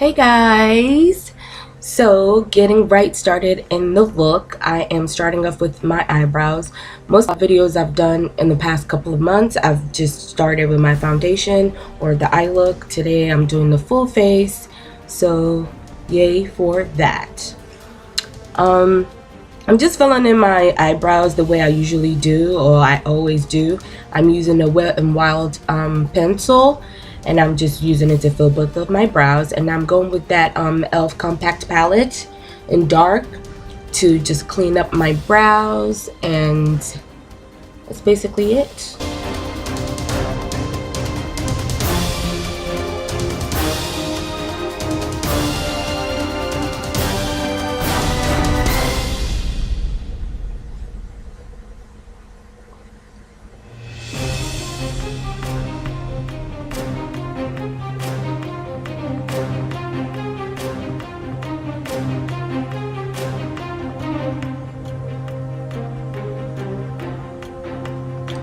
Hey guys! So getting right started in the look, I am starting off with my eyebrows. Most of the videos I've done in the past couple of months, I've just started with my foundation or the eye look. Today I'm doing the full face, so yay for that. I'm just filling in my eyebrows the way I usually do, or I always do. I'm using a Wet n Wild pencil, and I'm just using it to fill both of my brows. And I'm going with that e.l.f. compact palette in dark to just clean up my brows, and that's basically it.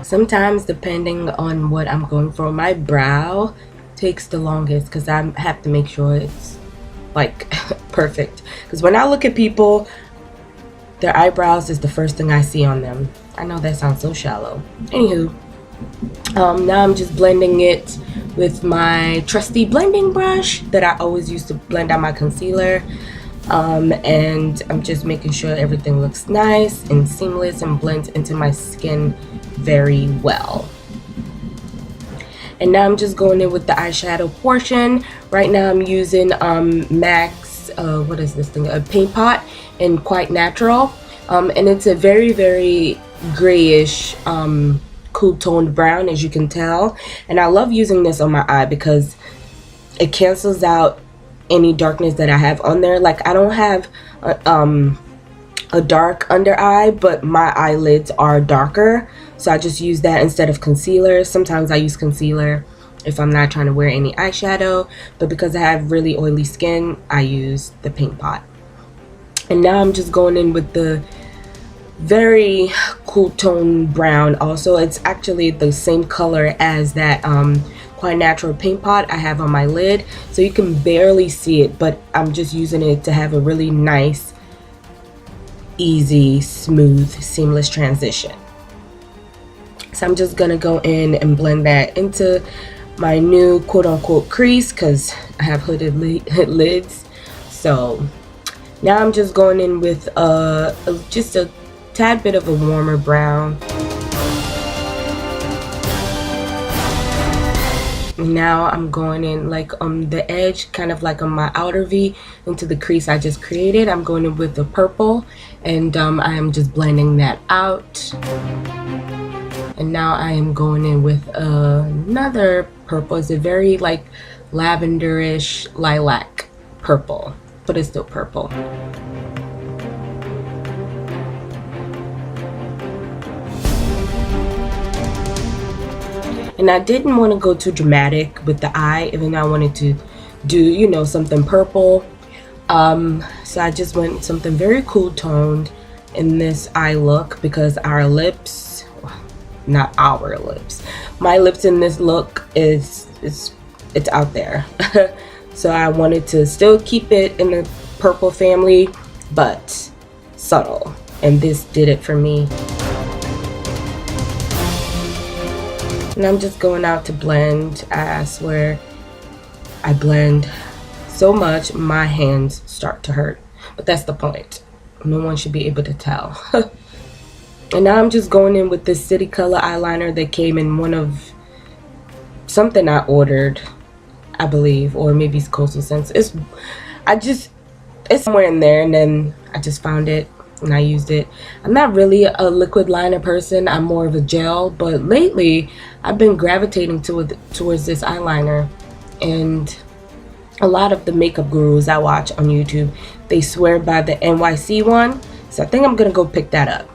Sometimes, depending on what I'm going for, my brow takes the longest because I have to make sure it's like perfect. Because when I look at people, their eyebrows is the first thing I see on them. I know that sounds so shallow. Anywho, now I'm just blending it with my trusty blending brush that I always use to blend out my concealer. And I'm just making sure everything looks nice and seamless and blends into my skin very well. And now I'm just going in with the eyeshadow portion. Right now I'm using MAC's what is this thing, a paint pot in Quite Natural, and it's a very grayish cool toned brown, as you can tell. And I love using this on my eye because it cancels out any darkness that I have on there. Like, I don't have a dark under eye, but my eyelids are darker, so I just use that instead of concealer. Sometimes I use concealer if I'm not trying to wear any eyeshadow, but because I have really oily skin, I use the paint pot. And now I'm just going in with the very cool tone brown. Also, it's actually the same color as that Quite Natural paint pot I have on my lid, so you can barely see it, but I'm just using it to have a really nice, easy, smooth, seamless transition. So I'm just gonna go in and blend that into my new quote-unquote crease because I have hooded lids. So now I'm just going in with just a tad bit of a warmer brown. Now I'm going in like on the edge, kind of like on my outer V, into the crease I just created. I'm going in with the purple, and I am just blending that out. And now I am going in with another purple. It's a very like lavenderish lilac purple, but it's still purple. And I didn't want to go too dramatic with the eye, even though I wanted to do, you know, something purple. So I just went something very cool toned in this eye look because our lips, not our lips, my lips in this look it's out there. So I wanted to still keep it in the purple family, but subtle. And this did it for me. And I'm just going out to blend. I swear I blend so much my hands start to hurt, but that's the point. No one should be able to tell. And now I'm just going in with this City Color eyeliner that came in one of something I ordered, I believe, or maybe it's Coastal Scents. It's somewhere in there, and then I just found it and I used it. I'm not really a liquid liner person, I'm more of a gel, but lately I've been gravitating towards this eyeliner. And a lot of the makeup gurus I watch on YouTube, they swear by the NYC one, so I think I'm gonna go pick that up.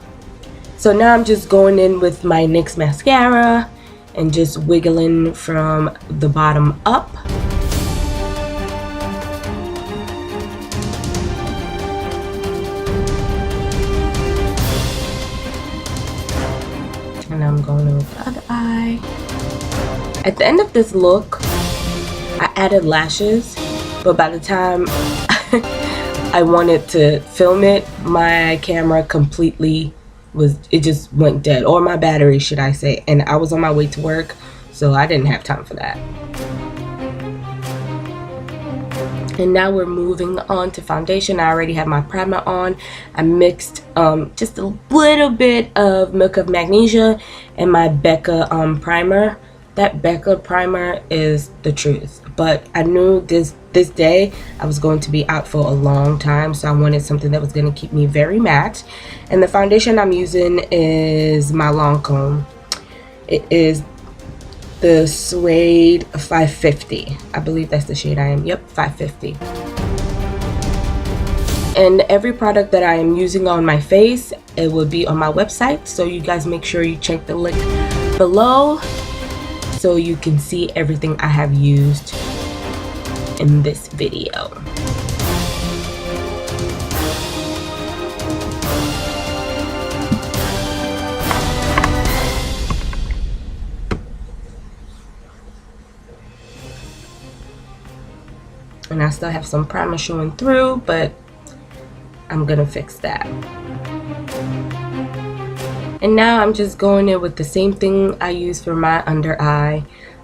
So now I'm just going in with my NYX mascara and just wiggling from the bottom up. And I'm going in with the other eye. At the end of this look, I added lashes. but by the time I wanted to film it, my camera completely it just went dead, or my battery should I say, and I was on my way to work, so I didn't have time for that. And now we're moving on to foundation. I already have my primer on. I mixed just a little bit of Milk of Magnesia and my Becca primer. That Becca primer is the truth, but I knew this day I was going to be out for a long time, so I wanted something that was going to keep me very matte. And the foundation I'm using is my Lancome. It is the Suede 550. I believe that's the shade I am. Yep, 550. And every product that I am using on my face, it will be on my website, so you guys make sure you check the link below so you can see everything I have used in this video. And I still have some primer showing through, but I'm gonna fix that. And now I'm just going in with the same thing I use for my under eye,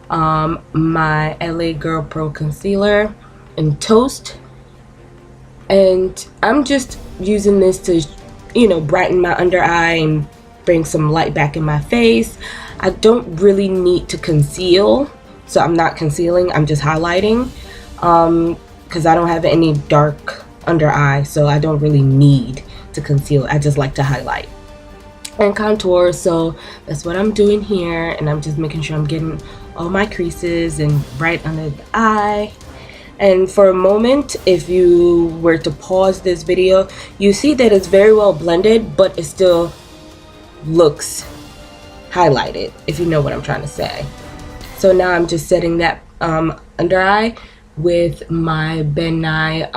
my LA Girl Pro Concealer in Toast. And I'm just using this to, you know, brighten my under eye and bring some light back in my face. I don't really need to conceal, so I'm not concealing, I'm just highlighting. Because I don't have any dark under eye, so I don't really need to conceal. I just like to highlight and contour, so that's what I'm doing here. And I'm just making sure I'm getting all my creases and right under the eye. And for a moment, if you were to pause this video, you see that it's very well blended, but it still looks highlighted, if you know what I'm trying to say. So now I'm just setting that under eye with my Ben Nye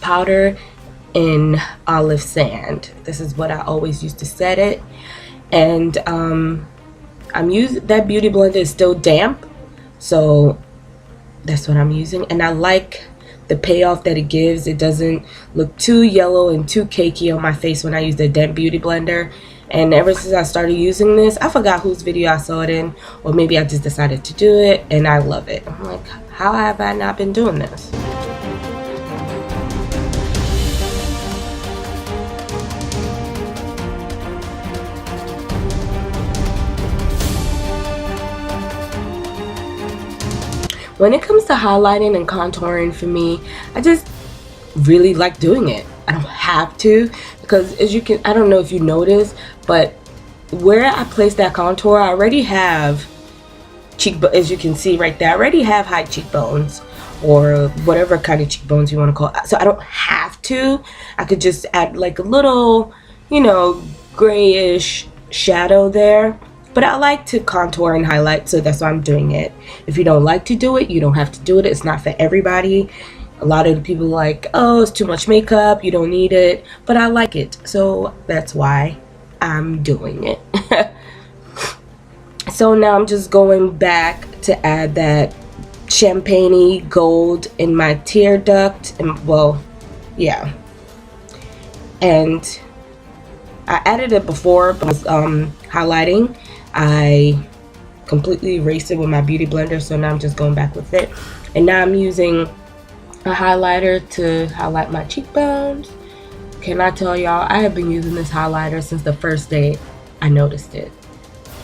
powder in Olive Sand. This is what I always used to set it. And I'm using that beauty blender is still damp, so that's what I'm using. And I like the payoff that it gives. It doesn't look too yellow and too cakey on my face when I use the damp beauty blender. And ever since I started using this, I forgot whose video I saw it in, or maybe I just decided to do it, and I love it. I'm like, how have I not been doing this? When it comes to highlighting and contouring, for me, I just really like doing it. I don't have to, because as you can, I don't know if you notice, but where I place that contour, I already have cheekbones. As you can see right there, I already have high cheekbones, or whatever kind of cheekbones you want to call it. So I don't have to. I could just add like a little, you know, grayish shadow there. But I like to contour and highlight, so that's why I'm doing it. If you don't like to do it, you don't have to do it. It's not for everybody. A lot of the people are like, oh, it's too much makeup, you don't need it. But I like it, so that's why I'm doing it. So now I'm just going back to add that champagne-y gold in my tear duct. And well, yeah. And I added it before, but I was highlighting. I completely erased it with my beauty blender, so now I'm just going back with it. And now I'm using a highlighter to highlight my cheekbones. Can I tell y'all, I have been using this highlighter since the first day I noticed it,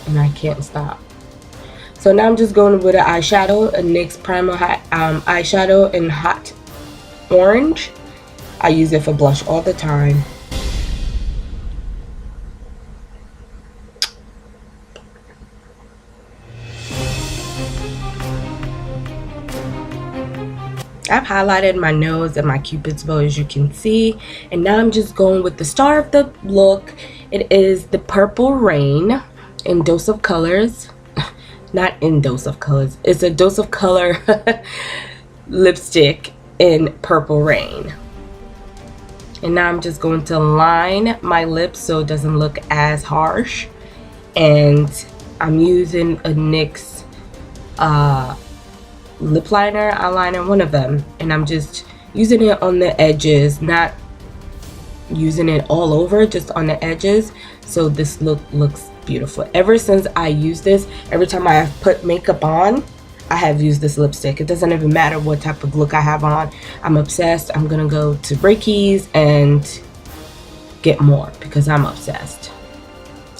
and I can't stop. So now I'm just going with an eyeshadow, a NYX primer eyeshadow in Hot Orange. I use it for blush all the time. I've highlighted my nose and my cupid's bow, as you can see, and now I'm just going with the star of the look. It is the Purple Rain in Dose of Colors. Not in Dose of Colors, it's a Dose of Color lipstick in Purple Rain. And now I'm just going to line my lips so it doesn't look as harsh. And I'm using a NYX lip liner, eyeliner, one of them, and I'm just using it on the edges, not using it all over, just on the edges, so this look looks beautiful. Ever since I use this, every time I put makeup on, I have used this lipstick. It doesn't even matter what type of look I have on. I'm obsessed. I'm gonna go to Breakies and get more because I'm obsessed.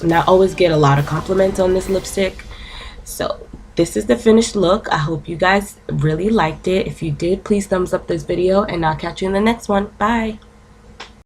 And I always get a lot of compliments on this lipstick. So this is the finished look. I hope you guys really liked it. If you did, please thumbs up this video, and I'll catch you in the next one. Bye.